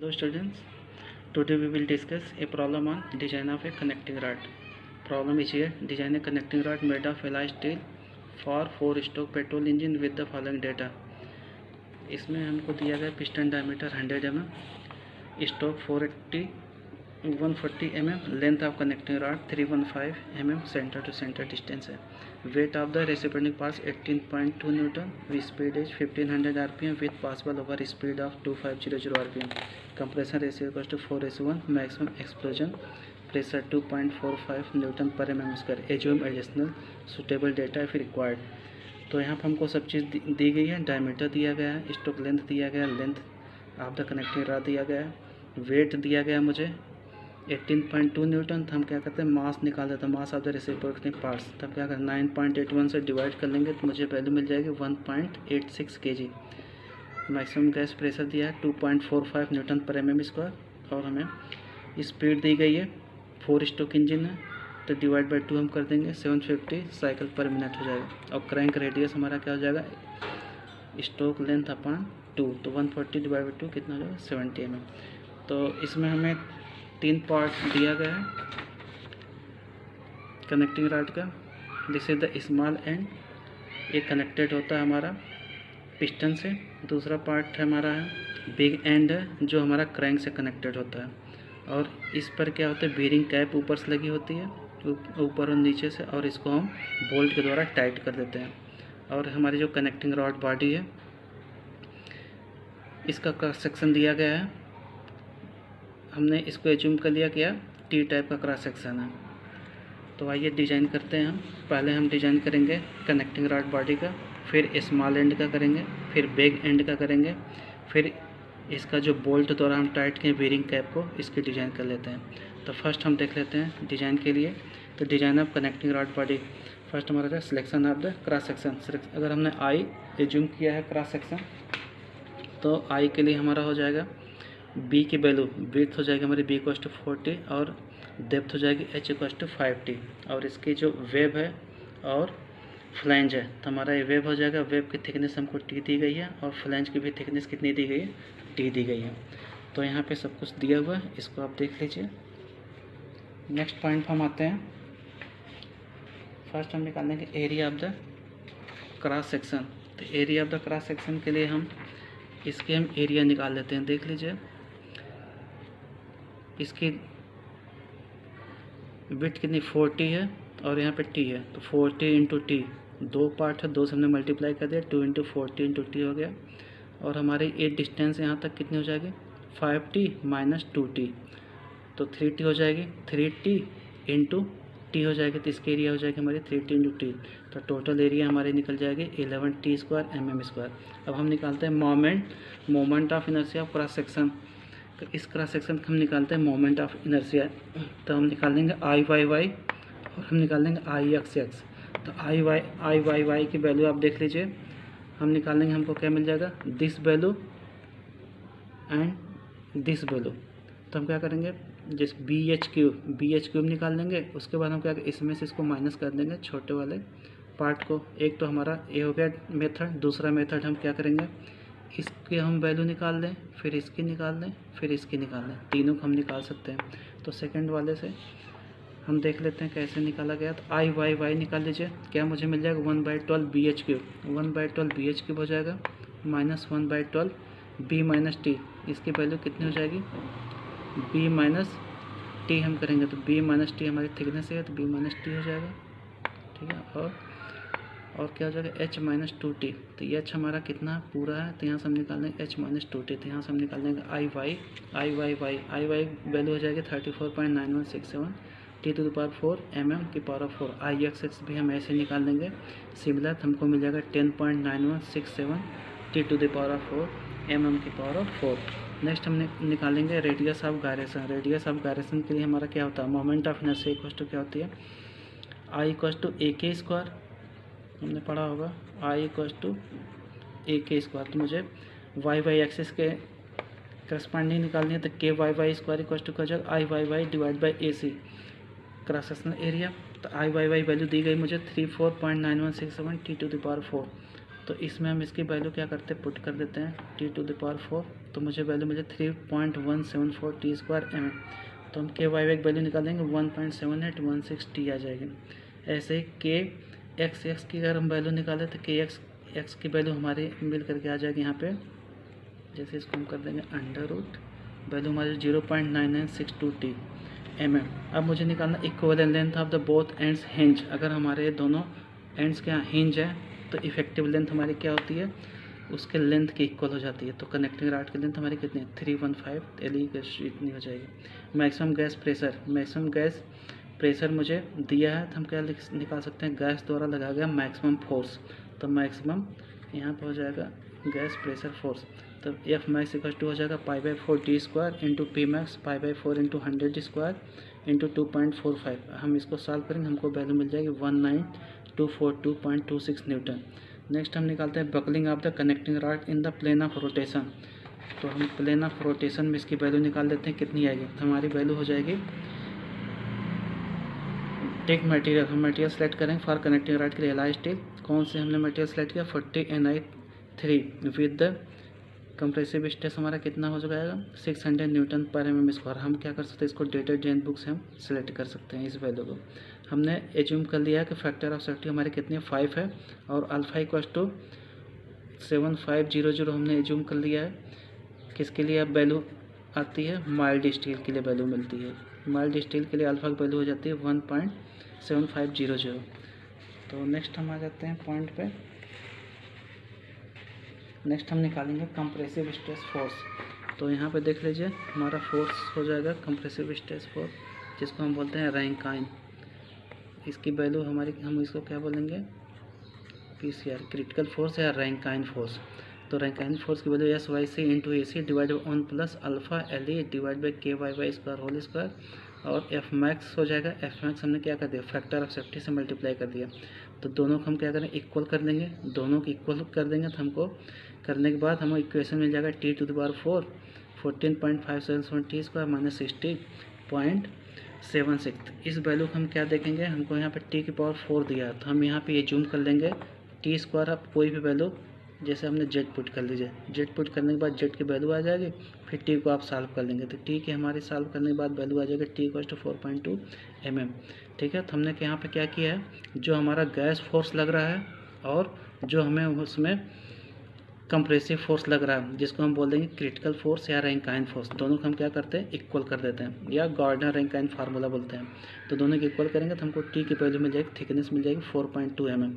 Hello students, today we will discuss a problem on design of a connecting rod. Problem is here, design a connecting rod made of alloy steel for 4-stroke petrol engine with the following data. इसमें हमको दिया गया piston diameter 100 mm, stroke 480 140 mm, length of connecting rod 315 mm, centre to centre distance है. Weight of the reciprocating parts 18.2 newton, speed is 1500 rpm with possible over speed of 2500 rpm. Compression ratio equals to 4:1. Maximum explosion pressure 2.45 newton पर mm². Assume additional suitable data if required. तो यहाँ पर हमको सब चीज़ दी गई है. Diameter दिया गया है, स्टोक लेंथ दिया गया है, length of the connecting rod दिया गया है, वेट दिया गया मुझे 18.2 न्यूटन. तो हम क्या करते हैं, मास निकाल देते हैं, मास ऑफ द रेसिप्रोकेटिंग पार्ट्स. तब क्या करते हैं, 9.81 से डिवाइड कर लेंगे तो मुझे वैल्यू मिल जाएगी 1.86 kg. मैक्सिमम गैस प्रेशर दिया है 2.45 न्यूटन पर mm². और हमें स्पीड दी गई है, 4 स्ट्रोक इंजन है तो डिवाइड बाई 2 हम कर देंगे, 750 साइकिल पर मिनट हो जाएगा. और क्रैंक रेडियस हमारा क्या हो जाएगा, स्ट्रोक लेंथ अपॉन 2, तो 140 डिवाइड बाई 2 कितना हो जाएगा, 70 mm. तो इसमें हमें 3 पार्ट दिया गया है कनेक्टिंग रॉड का. This is the small and, ये कनेक्टेड होता है हमारा पिस्टन से. दूसरा पार्ट हमारा है बिग एंड है जो हमारा क्रैंक से कनेक्टेड होता है. और इस पर क्या होता है, बीरिंग कैप ऊपर से लगी होती है, ऊपर और नीचे से, और इसको हम बोल्ट के द्वारा टाइट कर देते हैं. और हमारी जो कनेक्टिंग रॉड बॉडी है इसका क्रॉस सेक्शन दिया गया है. हमने इसको एज्यूम कर लिया क्या टी टाइप का क्रॉस सेक्शन है. तो आइए डिज़ाइन करते हैं हम. पहले हम डिज़ाइन करेंगे कनेक्टिंग रॉड बॉडी का, फिर स्मॉल एंड का करेंगे, फिर बिग एंड का करेंगे, फिर इसका जो बोल्ट द्वारा हम टाइट किए बीरिंग कैप को, इसकी डिज़ाइन कर लेते हैं. तो फर्स्ट हम देख लेते हैं डिज़ाइन के लिए. तो design of connecting rod body, first हमारा selection of the cross section. अगर हमने आई एज्यूम किया है क्रॉस सेक्शन, तो आई के लिए हमारा हो जाएगा बी की वैल्यू, विड्थ हो जाएगी हमारी बी इक्वल्स टू 40 और डेप्थ हो जाएगी एच इक्वल्स टू 5t. और इसकी जो वेब है और फ्लैंज है, तो हमारा ये वेब हो जाएगा. वेब की थिकनेस हमको टी दी गई है और फ्लैंज की भी थिकनेस कितनी दी गई है, टी दी गई है. तो यहाँ पे सब कुछ दिया हुआ है, इसको आप देख लीजिए. नेक्स्ट पॉइंट हम आते हैं. फर्स्ट हम निकालेंगे area of the cross section. तो area of the cross section के लिए हम इसके हम एरिया निकाल लेते हैं. देख लीजिए, इसकी विड्थ कितनी 40 है और यहाँ पे टी है, तो 40 इंटू टी, 2 पार्ट है, 2 से हमने मल्टीप्लाई कर दिया, 2 इंटू 40 इंटू टी हो गया. और हमारी ये डिस्टेंस यहाँ तक कितनी हो जाएगी, 5t माइनस 2t, तो 3t हो जाएगी. 3t इंटू टी हो जाएगी, तो इसकी एरिया हो जाएगी हमारी 3t इंटू टी. तो टोटल एरिया हमारी निकल जाएगी 11t² mm². अब हम निकालते हैं moment of inertia of cross section. तो इस क्रॉस सेक्शन का हम निकालते हैं मोमेंट ऑफ इनर्शिया. तो हम निकाल लेंगे आई वाई वाई और हम निकाल लेंगे आई एक्स एक्स. तो आई वाई वाई की वैल्यू आप देख लीजिए, हम निकाल लेंगे, हमको क्या मिल जाएगा, this value and this value. तो हम क्या करेंगे, जिस बी एच क्यूब निकाल लेंगे. उसके बाद हम क्या, इसमें से इसको माइनस कर देंगे छोटे वाले पार्ट को. एक तो हमारा ये हो गया मेथड. दूसरा मेथड हम क्या करेंगे, इसकी हम वैल्यू निकाल लें, फिर इसकी निकाल लें, फिर इसकी निकाल लें, तीनों को हम निकाल सकते हैं. तो सेकंड वाले से हम देख लेते हैं कैसे निकाला गया. तो आई वाई वाई निकाल लीजिए, क्या मुझे मिल जाएगा 1/12 B H cube. 1/12 B H cube हो जाएगा माइनस 1/12 बी माइनस टी. इसकी वैल्यू कितनी हो जाएगी, बी माइनस टी हम करेंगे, तो बी माइनस टी हमारी थिकनेस है, तो बी माइनस टी हो जाएगा. ठीक है. और क्या हो जाएगा, एच माइनस 2t. तो ये एच हमारा कितना पूरा है, तो यहाँ से हम निकाल लेंगे एच माइनस 2t. तो यहाँ से हम निकाल लेंगे आई वाई वैल्यू हो जाएगी 34.9167 t⁴ mm². आई एक्स एक्स भी हम ऐसे निकाल लेंगे सिमिलर, हमको मिल जाएगा 10.9167 t⁴ mm². नेक्स्ट हम निकालेंगे radius of gyration. Radius of gyration के लिए हमारा क्या होता है, moment of inertia equal to क्या होती है, आई इक्वल टू AK², हमने पढ़ा होगा, आई इक्वल टू AK². तो मुझे वाई एक्सिस के करस्पॉन्डिंग निकालनी है, तो KYY² इक्वल टू क्या जाएगा, I Y divide by AC cross sectional area. तो आई वाई वैल्यू दी गई मुझे 34.9167 t⁴. तो इसमें हम इसकी वैल्यू क्या करते हैं, पुट कर देते हैं T⁴, तो मुझे वैल्यू मिले 3.174 T²mm। तो हम के वाई वैल्यू निकालेंगे 1.7816 T आ जाएगी। ऐसे ही के एक्स की अगर हम वैल्यू निकालें तो के एक्स की वैल्यू हमारी मिल करके आ जाएगी यहाँ पे, जैसे इसको हम कर देंगे अंडर रूट, वैल्यू हमारी 0.9962 T/mm। अब मुझे निकालना equivalent length of the both ends hinge. अगर हमारे दोनों एंड्स के यहाँ हिंज है तो इफेक्टिव लेंथ हमारी क्या होती है, उसके लेंथ के इक्वल हो जाती है। तो कनेक्टिंग रॉड की लेंथ हमारी कितनी है, 315 LE इतनी हो जाएगी। मैक्सिमम गैस प्रेशर मुझे दिया है, तो हम क्या निकाल सकते हैं, गैस द्वारा लगाया गया मैक्सिमम फोर्स। तो मैक्सिमम यहाँ पर हो जाएगा गैस प्रेशर फोर्स, तो एफ मैक्स इक्वल टू हो जाएगा π/4 T² into P max π/4 into 100² into 2.45। हम इसको सॉल्व करेंगे, हमको वैल्यू मिल जाएगी 19242.26 न्यूटन। नेक्स्ट हम निकालते हैं buckling of the connecting rod in the plane of rotation. तो हम प्लेन ऑफ रोटेशन में इसकी वैल्यू निकाल देते हैं, कितनी आएगी, हमारी वैल्यू हो जाएगी, टेक मटेरियल, हम मटेरियल सेलेक्ट करेंगे फॉर कनेक्टिंग रॉड के लिए एलॉय स्टील। कौन से हमने मटेरियल सेलेक्ट किया, 40 Ni3 with the compressive stress हमारा कितना हो जाएगा, 600 Nm/mm²। हम क्या कर सकते हैं, इसको डेटेड हैंड बुक से हम सिलेक्ट कर सकते हैं। इस वैल्यू को हमने एज्यूम कर लिया है कि फैक्टर ऑफ सेफ्टी हमारी कितनी है, 5 है, और अल्फा इक्वल टू 7500 हमने एज्यूम कर लिया है। किसके लिए अब वैल्यू आती है, माइल्ड स्टील के लिए वैल्यू मिलती है। माइल्ड स्टील के लिए अल्फा की वैल्यू हो जाती है 1.7500। तो नेक्स्ट हम आ जाते हैं पॉइंट पे। नेक्स्ट हम निकालेंगे कंप्रेसिव स्ट्रेस फोर्स। तो यहाँ पे देख लीजिए हमारा फोर्स हो जाएगा कंप्रेसिव स्ट्रेस फोर्स, जिसको हम बोलते हैं रैंकाइन। इसकी वैल्यू हमारी, हम इसको क्या बोलेंगे, PCR क्रिटिकल फोर्स या रैंकाइन फोर्स। तो रैंकाइन फोर्स की value SYC into AC divide by 1 plus alpha LE divide by KY² whole square, और F मैक्स हो जाएगा, F मैक्स हमने क्या कर दिया, फैक्टर ऑफ सेफ्टी से मल्टीप्लाई कर दिया। तो दोनों को हम क्या करें, इक्वल कर देंगे, दोनों को इक्वल कर देंगे। तो हमको करने के बाद हमें इक्वेशन मिल जाएगा T⁴ 14.577 T² माइनस 60.76। इस वैल्यू को हम क्या देखेंगे, हमको यहाँ पे T⁴ दिया, तो हम यहाँ पे एज्यूम कर लेंगे T²। आप कोई भी वैल्यू, जैसे हमने जेड पुट कर लीजिए, जेड पुट करने के बाद जेड की वैल्यू आ जाएगी, फिर टी को आप सॉल्व कर लेंगे, तो टी की हमारी सॉल्व करने के बाद वैल्यू आ जाएगी T = 4.2 mm। ठीक है, तो हमने यहाँ पे क्या किया है, जो हमारा गैस फोर्स लग रहा है और जो हमें उसमें कंप्रेसिव फोर्स लग रहा है, जिसको हम बोल देंगे क्रिटिकल फोर्स या रैंकाइन फोर्स, दोनों को हम क्या करते हैं, इक्वल कर देते हैं, या गॉर्डन रैंकाइन फार्मूला बोलते हैं। तो दोनों को इक्वल करेंगे तो हमको टी की वैल्यू मिल जाएगी, थिकनेस मिल जाएगी 4.2 mm।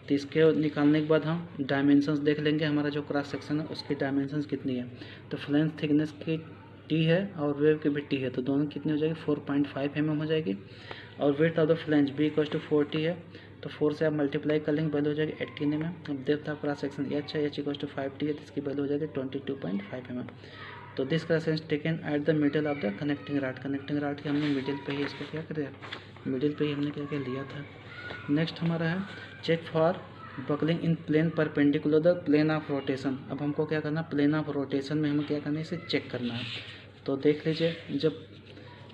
तो इसके निकालने के बाद हम डायमेंशंस देख लेंगे, हमारा जो क्रॉस सेक्शन है उसकी डायमेंशंस कितनी है। तो फ्लैंज थिकनेस की टी है और वेव की भी टी है, तो दोनों कितनी हो जाएगी, 4.5 mm हो जाएगी। और width of the flange B = 40 है, तो 4 से आप मल्टीप्लाई कर लेंगे, वैल्यू हो जाएगी 18 mm। अब depth of cross section H है, H = 5T है, तो इसकी वैल्यू हो जाएगी 22.5 mm। तो this cross section taken at the middle of the connecting rod. Connecting rod के हमने मिडिल पे ही इसको क्या कर दिया, मिडिल पे ही हमने क्या क्या लिया था। नेक्स्ट हमारा है check for buckling in plane perpendicular the plane of rotation. अब हमको क्या करना, प्लेन ऑफ रोटेशन में हमें क्या करना है, इसे चेक करना है। तो देख लीजिए, जब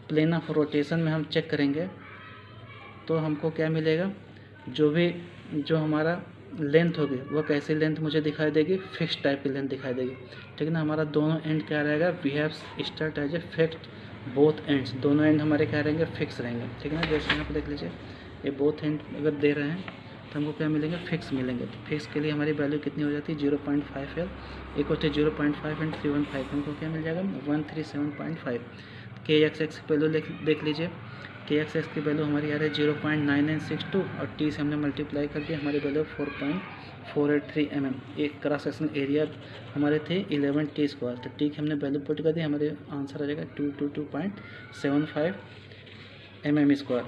प्लेन ऑफ रोटेशन में हम चेक करेंगे तो हमको क्या मिलेगा, जो हमारा लेंथ होगी वह कैसी लेंथ मुझे दिखाई देगी, फिक्स टाइप की लेंथ दिखाई देगी। ठीक है ना, हमारा दोनों एंड क्या रहेगा, we have start as a fixed both ends, दोनों एंड हमारे क्या रहेंगे, फिक्स रहेंगे। ठीक है ना, जैसे यहाँ पर देख लीजिए, ये बोथ एंड अगर दे रहे हैं तो हमको क्या मिलेंगे, फिक्स मिलेंगे। तो फिक्स के लिए हमारी वैल्यू कितनी हो जाती है, 0.5L = 0.5 × 315, हमको क्या मिल जाएगा, 137.5। KXX की वैल्यू देख लीजिए, KXX की वैल्यू हमारी आ रही है 0.9962 और T से हमने मल्टीप्लाई करके हमारी वैल्यू 4.483 mm। एक क्रॉस सेक्शन एरिया हमारे थे 11 T², तो T की हमने वैल्यू पुट कर दी, हमारे आंसर आ जाएगा 222.75 mm²।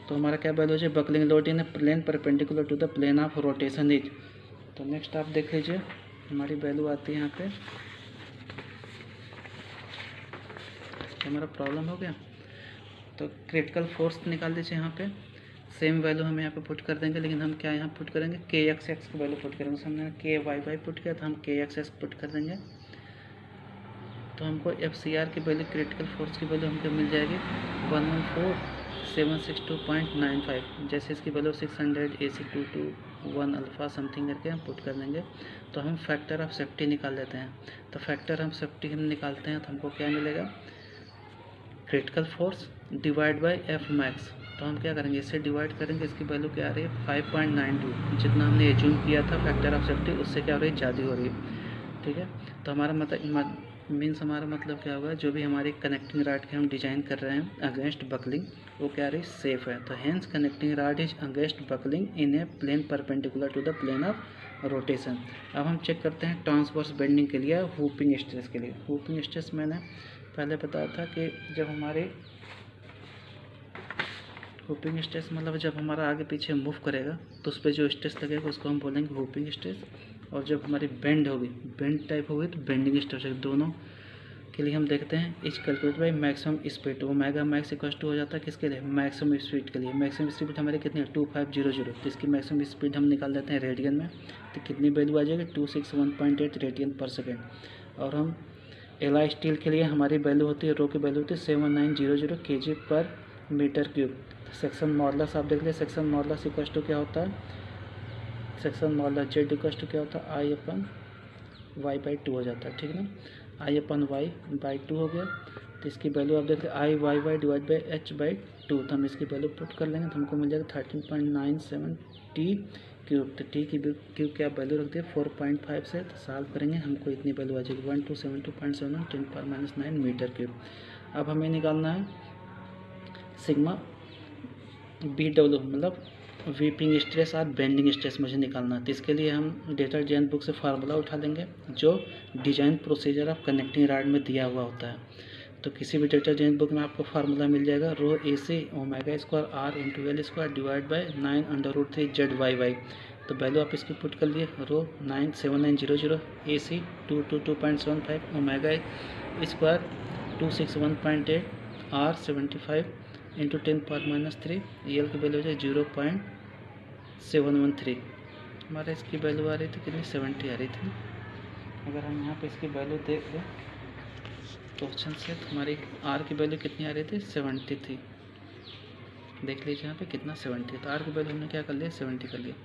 तो हमारा क्या वैल्यू है, buckling load in plane perpendicular to the plane of rotation is. तो नेक्स्ट आप देख लीजिए, हमारी वैल्यू आती है यहाँ पे, हमारा प्रॉब्लम हो गया। तो क्रिटिकल फोर्स निकाल दीजिए, यहाँ पे सेम वैल्यू हम यहाँ पे पुट कर देंगे, लेकिन हम क्या यहाँ पुट करेंगे, KXX की वैल्यू पुट करेंगे। हमने KYY पुट किया तो हम KXX पुट कर देंगे। तो हमको FCR की वैल्यू, क्रिटिकल फोर्स की वैल्यू हमको मिल जाएगी 114,762.95। जैसे इसकी वैल्यू 600 AC 22 1 अल्फ़ा समथिंग करके हम पुट कर देंगे। तो हम फैक्टर ऑफ सेफ्टी निकाल लेते हैं। तो फैक्टर ऑफ सेफ्टी हम निकालते हैं तो हमको क्या मिलेगा, critical force divide by F max. तो हम क्या करेंगे, इससे डिवाइड करेंगे, इसकी वैल्यू क्या आ रही है 5.92, जितना हमने एज्यूम किया था फैक्टर ऑफ सेफ्टी उससे क्या हो रही है, ज़्यादा हो रही है। ठीक है, तो हमारा हमारा मतलब क्या होगा, जो भी हमारी कनेक्टिंग रॉड के हम डिजाइन कर रहे हैं अगेंस्ट बकलिंग, वो क्या रही सेफ है। तो hence connecting rod is against buckling in a plane perpendicular to the plane of rotation. अब हम चेक करते हैं ट्रांसवर्स बेंडिंग के लिए, हुपिंग स्ट्रेस के लिए। हुपिंग स्ट्रेस मैंने पहले बताया था कि जब हमारे हुपिंग स्ट्रेस मतलब जब हमारा आगे पीछे मूव करेगा तो उस पर जो स्ट्रेस लगेगा उसको हम बोलेंगे हुपिंग स्ट्रेस। और जब हमारी बेंड होगी, बेंड टाइप होगी तो बेंडिंग स्ट्रेस। दोनों के लिए हम देखते हैं is calculate by maximum speed. Omega max equal to हो जाता है किसके लिए, मैक्सिमम स्पीड के लिए। मैक्सिमम स्पीड हमारी कितनी है 2500, तो इसकी मैक्सिमम स्पीड हम निकाल देते हैं रेडियन में। तो कितनी वैल्यू आ जाएगी 261.8 रेडियन पर सेकेंड। और हम एलॉय स्टील के लिए हमारी वैल्यू होती है, रो की वैल्यू होती है 7900 kg पर मीटर क्यूब। सेक्शन मॉडुलस आप देख लें, सेक्शन मॉडुलस इक्वल टू क्या होता है, section modulus Z equal to क्या होता है I/y/2 हो जाता है। ठीक है ना, I/y/2 हो गया। तो इसकी वैल्यू आप देख लें I/y/y डिवाइड बाई h/2। तो हम इसकी वैल्यू पुट कर लेंगे तो हमको मिल जाएगा 13.97 t क्यूब। तो टी की क्यूब की आप वैल्यू रख दिए 4.5 से, तो सॉल्व करेंगे हमको इतनी वैल्यू आ जाएगी 1272.71 10⁻⁹ मीटर क्यूब। अब हमें निकालना है सिग्मा BW मतलब वीपिंग स्ट्रेस और बेंडिंग स्ट्रेस मुझे निकालना है। तो इसके लिए हम डिटरजेंट बुक से फार्मूला उठा लेंगे जो design procedure of connecting rod में दिया हुआ होता है। तो किसी भी डिटरजेंट बुक में आपको फार्मूला मिल जाएगा रो AC omega square R into L square divide by 9√3 ZYY। तो वैल्यू आप इसकी पुट कर लिए, रो 97900 AC 222.75 omega square 261.8 R 75 into 10⁻³ L की वैल्यू हो जाए 0.713। हमारे इसकी वैल्यू आ रही थी कितनी 70 आ रही थी। अगर हम यहाँ पे इसकी वैल्यू देख लें क्वेश्चन से, तो हमारी आर की वैल्यू कितनी आ रही थी 70 थी। देख लीजिए यहाँ पे कितना 70, तो आर की वैल्यू हमने क्या कर लिया 70 कर लिया।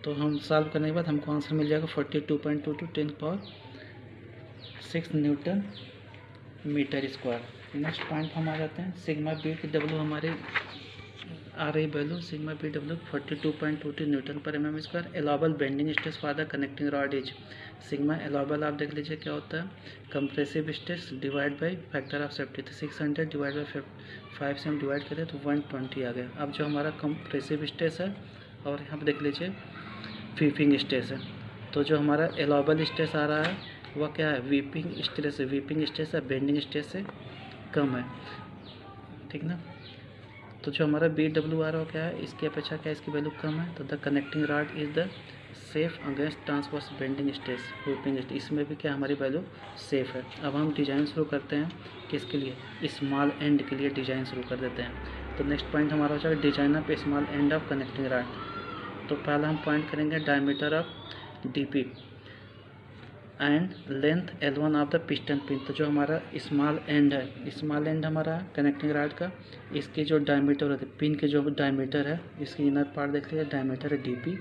तो हम सॉल्व करने के बाद हमको आंसर मिल जाएगा 42.22 10⁻6 newton metre square. Next point हम आ जाते हैं, सिग्मा BW हमारी आ रही वैल्यू सिग्मा BW 42.22 न्यूटन पर mm square. Allowable bending stress for the connecting rod is sigma allowable आप देख लीजिए क्या होता है, compressive stress divide by factor of safety. तो 600 डिवाइड बाई 5 से हम डिवाइड करें तो 120 आ गया। अब जो हमारा कंप्रेसिव स्ट्रेस है और यहाँ पर देख लीजिए वीपिंग स्ट्रेस है, तो जो हमारा एलाउबल स्ट्रेस आ रहा है वह क्या है वीपिंग स्ट्रेस है। वीपिंग स्ट्रेस है बेंडिंग स्ट्रेस से कम है, ठीक ना। तो जो हमारा BW आ रहा हो क्या है, इसकी अपेक्षा क्या इसकी वैल्यू कम है। तो the connecting rod is the safe against transverse bending stress whooping stress, इसमें भी क्या हमारी वैल्यू सेफ है। अब हम डिज़ाइन शुरू करते हैं किसके लिए, स्मॉल एंड के लिए डिज़ाइन शुरू कर देते हैं। तो नेक्स्ट पॉइंट हमारा हो जाएगा design of small end of connecting rod. तो पहला हम पॉइंट करेंगे diameter of DP and length L1 of the piston pin. तो जो हमारा स्मॉल एंड है, स्मॉल एंड हमारा कनेक्टिंग रॉड का, इसकी जो डायमीटर होती है पिन के जो डायमीटर है, इसकी इनर पार्ट देख लीजिए डायमीटर है DP,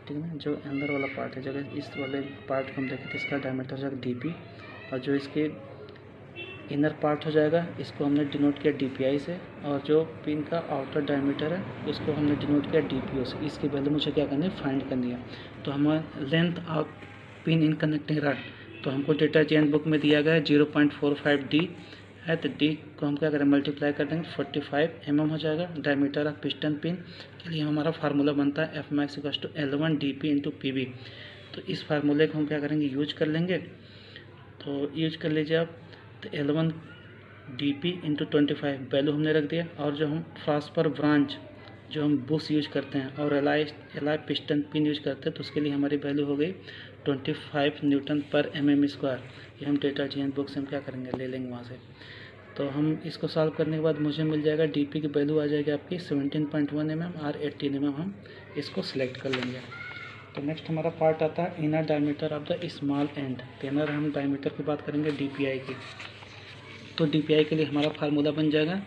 ठीक है। जो अंदर वाला पार्ट है, जगह इस वाले पार्ट को हम देखें तो इसका डायमीटर हो जाएगा DP। और जो इसके इनर पार्ट हो जाएगा इसको हमने डिनोट किया DPI से, और जो पिन का आउटर डायमीटर है उसको हमने डिनोट किया DPO से। इसकी वैल्यू मुझे क्या करनी है फाइंड करनी है। तो हमारा length of pin in connecting rod, तो हमको डिटरजेंट बुक में दिया गया है 0.45 D है। तो D को हम क्या करें मल्टीप्लाई कर देंगे 45 mm हो जाएगा। डायमीटर ऑफ पिस्टन पिन के लिए हमारा फार्मूला बनता है Fmax = L1 DP × PB। तो इस फार्मूले को हम क्या करेंगे यूज कर लेंगे। तो यूज कर लीजिए आप, तो L1 DP × 25 वैल्यू हमने रख दिया। और जो हम फास्पर ब्रांच जो हम बुश यूज करते हैं और एलाई पिस्टन पिन यूज करते हैं, तो उसके लिए हमारी वैल्यू हो गई 25 न्यूटन पर mm स्क्वायर। ये हम डिटरजेंट बुक से हम क्या करेंगे ले लेंगे वहाँ से। तो हम इसको सॉल्व करने के बाद मुझे मिल जाएगा DP की वैल्यू आ जाएगी आपकी 17.1 mm और 18 mm। हम इसको सिलेक्ट कर लेंगे। तो नेक्स्ट हमारा पार्ट आता है inner diameter of the small and. तो इनर हम डायमीटर की बात करेंगे DPI की। तो DPI के लिए हमारा फार्मूला बन जाएगा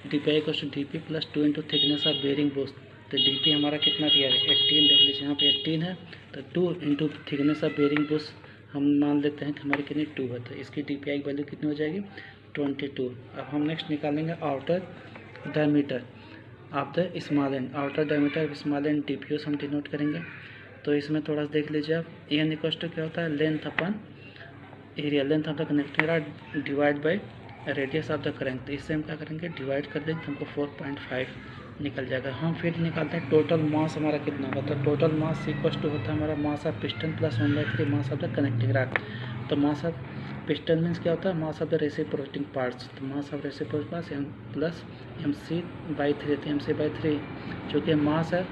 DPI = DP + 2 × thickness of bearing bush. तो डी हमारा कितना दिया है 18, देख लीजिए यहाँ पे 18 है। तो 2 into thickness of bearing bush हम मान लेते हैं कि हमारी कितनी 2 है, तो इसकी डी की वैल्यू कितनी हो जाएगी 22। अब हम नेक्स्ट निकालेंगे outer diameter of the small and, outer diameter of small and D हम डिनोट करेंगे। तो इसमें थोड़ा सा देख लीजिए आप, एन इक्वल टू क्या होता है length upon area, length of the connecting rod divide by radius of the current. तो इससे हम क्या करेंगे डिवाइड कर देंगे, हमको 4.5 निकल जाएगा। हम फिर निकालते हैं टोटल मास हमारा कितना होगा। तो टोटल मास इक्वल टू होता है हमारा mass of piston plus 1/3 mass of the connecting rod. तो मास ऑफ पिस्टन मीन्स क्या होता है mass of the reciprocating parts, तो mass of reciprocating parts m plus mc/3, तो mc/3 जो कि मास है,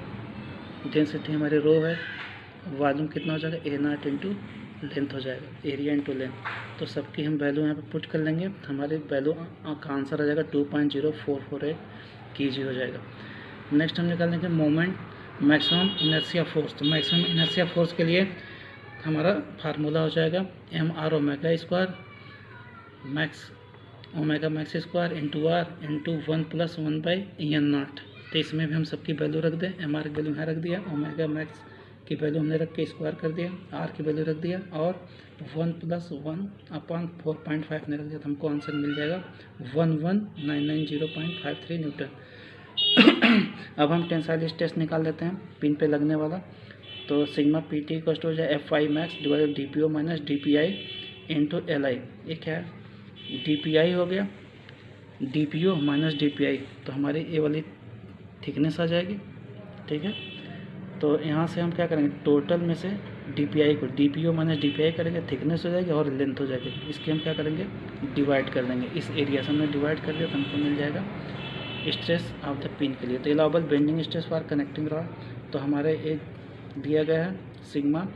डेंसिटी हमारी रो है, वॉल्यूम कितना हो जाएगा A0 इंटू लेंथ हो जाएगा, एरिया इंटू लेंथ। तो सबकी हम वैल्यू यहाँ पे पुट कर लेंगे, हमारी वैल्यू का आंसर आ जाएगा 2.0448 kg हो जाएगा। नेक्स्ट हम निकालेंगे मोमेंट मैक्सिमम इनर्शिया फोर्स। तो मैक्सिमम इनर्शिया फोर्स के लिए हमारा फार्मूला हो जाएगा mr omega square max omega max square into r into 1 + 1/n0। तो इसमें भी हम सबकी वैल्यू रख दें, mr की वैल्यू यहाँ रख दिया, ओमेगा मैक्स की वैल्यू हमने रख के स्क्वायर कर दिया, r की वैल्यू रख दिया और 1 + 1/4.5 ने रख दिया, तो हमको आंसर मिल जाएगा 11990.53 न्यूटन। अब हम टेंसाइल स्ट्रेस निकाल लेते हैं पिन पे लगने वाला। तो सिग्मा PT इक्वल टू हो जाए FI max divide DPO minus DPI into LI। ये क्या है DPI हो गया, DPO माइनस DPI, तो हमारी ये वाली थिकनेस आ जाएगी, ठीक है। तो यहाँ से हम क्या करेंगे टोटल में से DPI को DPO माइनस DPI करेंगे, थिकनेस हो जाएगी और लेंथ हो जाएगी। इसकी हम क्या करेंगे डिवाइड कर देंगे, इस एरिया से हमने डिवाइड कर दिया तो हमको मिल जाएगा स्ट्रेस ऑफ द पिन के लिए। तो allowable bending stress for connecting rod, तो हमारे एक दिया गया है सिग्मा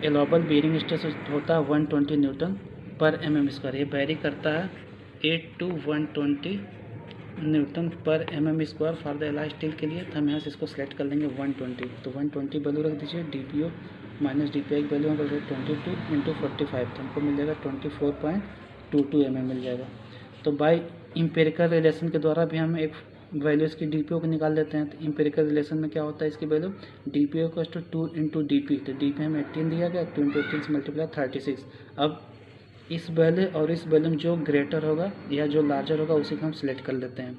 अलाउबल बेरिंग स्ट्रेस होता है 120 न्यूटन पर mm²। ये वेरी करता है 8 to 120 न्यूटन पर mm² for the alloy steel के लिए। तो हम यहाँ से इसको सेलेक्ट कर लेंगे 120, तो 120 वैल्यू रख दीजिए। DPO माइनस DPI की वैल्यू हम रख देंगे 22 इंटू 45, तो हमको मिल जाएगा 24.22 mm मिल जाएगा। तो बाय इम्पेरिकल रिलेशन के द्वारा भी हम एक वैल्यू इसकी DPO को निकाल लेते हैं। तो इम्पेरिकल रिलेशन में क्या होता है इसकी value DPO equal to 2 into DP, तो DP हमें 18 दिया गया, 2 इंटू 18 से मल्टीप्लाई 36। अब इस वैल्यू और इस वैल्यू में जो ग्रेटर होगा या जो लार्जर होगा उसी को हम सिलेक्ट कर लेते हैं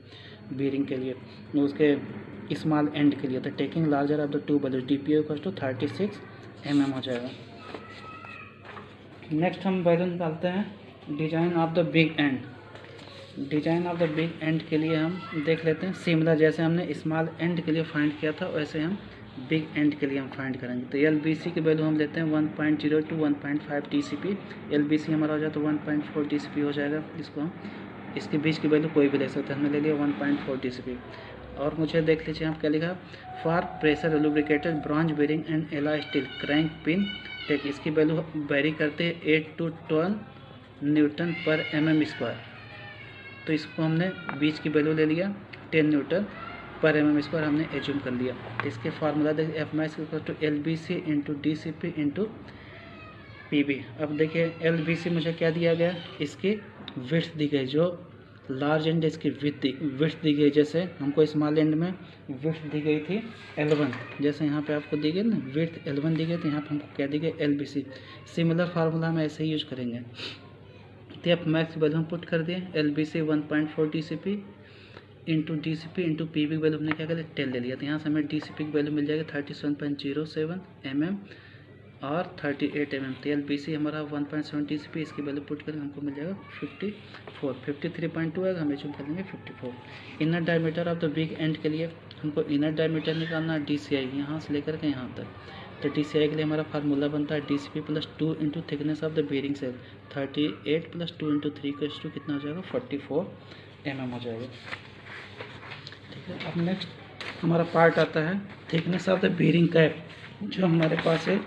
बीरिंग के लिए, उसके स्मॉल एंड के लिए। तो taking larger of the two values DPO equal to 36 mm हो जाएगा। नेक्स्ट हम वैल्यू निकालते हैं design of the big end. Design of the big end के लिए हम देख लेते हैं सिमिलर जैसे हमने स्मॉल एंड के लिए फाइंड किया था वैसे हम बिग एंड के लिए हम फाइंड करेंगे। तो LBC की वैल्यू हम लेते हैं 1.0 to 1.5 TCP। LBC हमारा हो जाए तो 1.4 TCP हो जाएगा। इसको हम इसके बीच की वैल्यू कोई भी ले सकते हैं, हमने ले लिया 1.4 TCP। और मुझे देख लीजिए आप क्या लिखा, for pressure lubricated bronze bearing and alloy steel crank pin take. इसकी वैल्यू वेरी करते हैं 8 to 12 न्यूटन पर mm²। तो इसको हमने बीच की वैल्यू ले लिया 10 न्यूटन पर mm² हमने एज्यूम कर लिया। इसके फार्मूला देखिए F max equal to LBC into DCP into PB। अब देखिए LBC मुझे क्या दिया गया, इसकी विड्थ दी गई, जो लार्ज एंड इसकी विड्थ दी गई। जैसे हमको स्मॉल एंड में विड्थ दी गई थी L1, जैसे यहाँ पे आपको दी गई ना विड्थ L1 दी गई, तो यहाँ पे हमको क्या दी गई LBC। सिमिलर फार्मूला हम ऐसे ही यूज करेंगे। तो F मैक्स वैल्यू हम पुट कर दिए LBC 1.4 TCP into DCP into PB की वैल्यू हमने क्या कर लिया 10 ले लिया। तो यहाँ से हमें DCP की वैल्यू मिल जाएगी 37.07 mm और 38 mm। तो LBC हमारा 1.7 TCP, इसकी वैल्यू पुट करके हमको मिल जाएगा 53.2 है, हम एज्यूम कर लेंगे 54। Inner diameter of the big end के लिए हमको इनर डायमीटर निकालना है DCI यहाँ से लेकर के यहाँ तक। तो DCI के लिए हमारा फार्मूला बनता है DCP plus 2 into thickness of the bearing shell. 38 plus 2 into 3 का कितना हो जाएगा 44 mm हो जाएगा। ठीक है, अब नेक्स्ट हमारा पार्ट आता है thickness of the bearing cap. जो हमारे पास है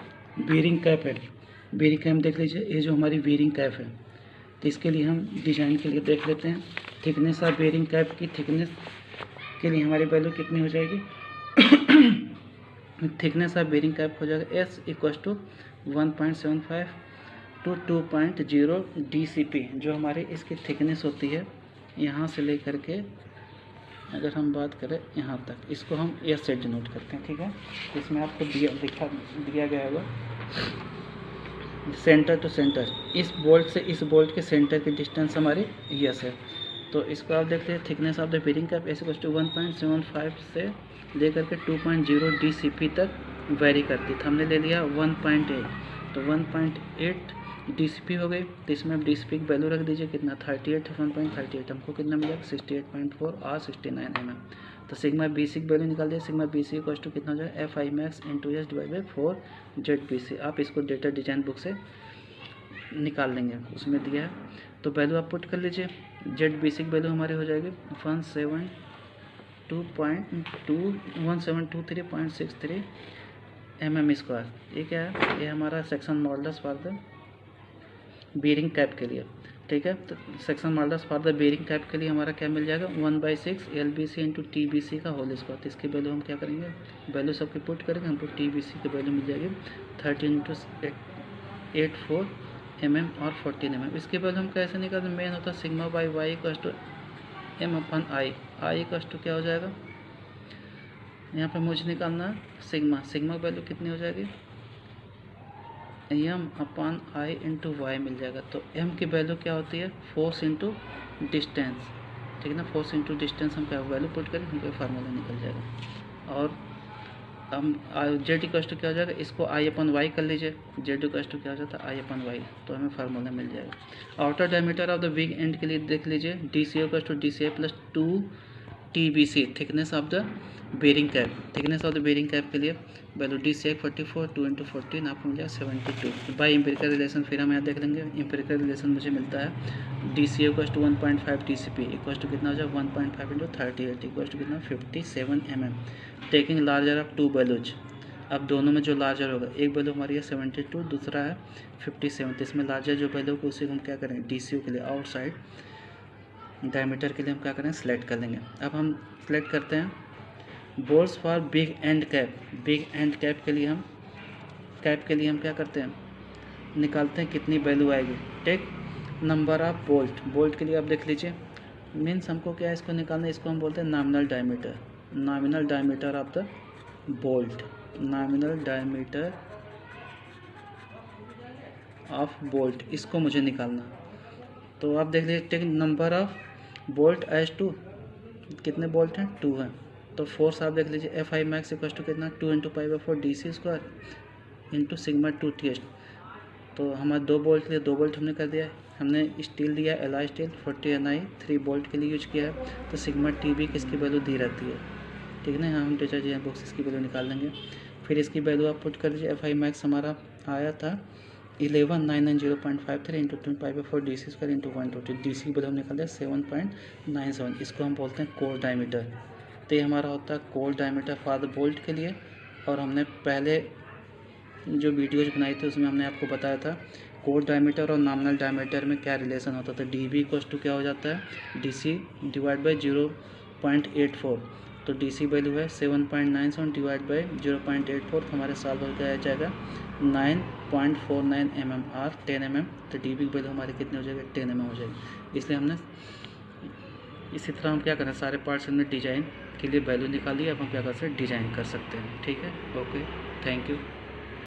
बेरिंग कैप है, बेरिंग कैप देख लीजिए, ये जो हमारी बेरिंग कैप है, तो इसके लिए हम डिजाइन के लिए देख लेते हैं। थिकनेस ऑफ बेरिंग कैप की थिकनेस के लिए हमारी वैल्यू कितनी हो जाएगी थिकनेस ऑफ बेरिंग कैप हो जाएगा S equal to 1.75 to 2.0 DCP। जो हमारी इसकी थिकनेस होती है यहाँ से लेकर के अगर हम बात करें यहाँ तक, इसको हम एस से डिनोट करते हैं, ठीक है। इसमें आपको दिया गया होगा सेंटर टू सेंटर, इस बोल्ट से इस बोल्ट के सेंटर की डिस्टेंस हमारी यस है। तो इसको आप देखते हैं thickness of the bearing cap is equals to 1.75 से लेकर के 2.0 DCP तक वेरी करती है। तो हमने ले लिया 1.8, तो 1.8 DCP हो गई। तो इसमें आप DCP की वैल्यू रख दीजिए, कितना 38 है, 1.38 हमको कितना मिलेगा 68.4 और 69 mm। तो सिग्मा BC की वैल्यू निकाल दिया, सिग्मा BC इक्वल्स टू कितना हो जाएगा FI max into S divide by 4 ZBC। आप इसको डेटा डिजाइन बुक से निकाल लेंगे, उसमें दिया है। तो वैल्यू आप पुट कर लीजिए, ZBC की वैल्यू हमारी हो जाएगी 172.63 mm स्क्वायर। ये क्या है, ये हमारा section modulus for the bearing cap के लिए, ठीक है। तो section modulus for the bearing cap के लिए हमारा क्या मिल जाएगा 1/6 LBC इंटू TBC का होल स्क्वायर। तो इसकी वैल्यू हम क्या करेंगे, वैल्यू सबकी पुट करेंगे, हमको TBC की वैल्यू मिल जाएगी 13.84 mm और 14 mm। इसके वैल्यू हम कैसे निकालते हैं, मेन होता है sigma by Y equals to M upon I equals to क्या हो जाएगा, यहाँ पे मुझे निकालना है सिग्मा वैल्यू कितनी हो जाएगी M अपन आई इंटू वाई मिल जाएगा। तो M की वैल्यू क्या होती है फोर्स इंटू डिस्टेंस, ठीक है ना। फोर्स इंटू डिस्टेंस हम क्या वैल्यू पुट करें, हमको फार्मूला निकल जाएगा। और हम Z इक्वल्स टू क्या हो जाएगा, इसको I अपन वाई कर लीजिए, Z इक्वल्स टू क्या हो जाता है I अपन वाई, तो हमें फार्मूला मिल जाएगा। Outer diameter of the big end के लिए देख लीजिए DCA equals to DCA plus 2 TBC thickness of the bearing cap. Thickness of the bearing cap के लिए वैल्यू DCA 44 2 इंटू 14 आपको मिल जाएगा 72 बाई एम्पिरिकल रिलेशन। फिर हम यहाँ देख लेंगे एम्पिरिकल रिलेशन मुझे मिलता है DCA equals to 1.5 DCP equals to कितना हो जाएगा 1.5 इंटू 38 इक्वल्स टू कितना 57 mm। Taking larger of 2 values, अब दोनों में जो लार्जर होगा, एक वैल्यू हमारी है 72, दूसरा है 57। इसमें लार्जर जो वैल्यू को उसी को हम क्या करेंगे DCO के लिए आउटसाइड डायमीटर के लिए हम क्या करें सेलेक्ट कर लेंगे। अब हम सेलेक्ट करते हैं bolts for big end cap. Big end cap के लिए हम क्या करते हैं निकालते हैं कितनी वैल्यू आएगी, टेक नंबर ऑफ बोल्ट के लिए आप देख लीजिए, मीन्स हमको क्या है इसको निकालना है, इसको हम बोलते हैं nominal diameter of the bolt, nominal diameter of bolt, इसको मुझे निकालना। तो आप देख लीजिए take number of bolt as two, कितने बोल्ट हैं 2 हैं। तो फोर्स आप देख लीजिए FI max इक्वल टू कितना 2 into pi by 4 DC square into sigma 2 TH। तो हमारे 2 बोल्ट के लिए 2 बोल्ट हमने कर दिया है, हमने स्टील दिया एलॉय स्टील 40 Ni 3 बोल्ट के लिए यूज किया है। तो सिग्मा TB किसकी वैल्यू दी रहती है, ठीक है ना। हम टीचर जी बुक्स इसकी वैल्यू निकाल लेंगे। फिर इसकी वैल्यू आप पुट कर लीजिए, FI max हमारा आया था 11990.53 into 2 pi by 4 DC square into 120। DC की वैल्यू हम निकाल दिया 7.97, इसको हम बोलते हैं कोर डायमीटर। तो ये हमारा होता है core diameter for the bolt के लिए। और हमने पहले जो वीडियोज बनाई थी उसमें हमने आपको बताया था कोर डायमीटर और नॉमिनल डायमीटर में क्या रिलेशन होता था। DB इक्वल्स टू क्या हो जाता है DC डिवाइड बाई 0.84। तो DC वैल्यू है 7.97 डिवाइड बाई 0.84, तो हमारे साल हो जाएगा 9.49 mm और 10 mm। तो DB की वैल्यू हमारी कितनी हो जाएगी 10 mm हो जाएगी। इसलिए हमने इसी तरह हम क्या करें सारे पार्ट्स हमने डिजाइन के लिए वैल्यू निकाली, अब हम क्या कर सकते हैं डिजाइन कर सकते हैं, ठीक है। Okay, thank you.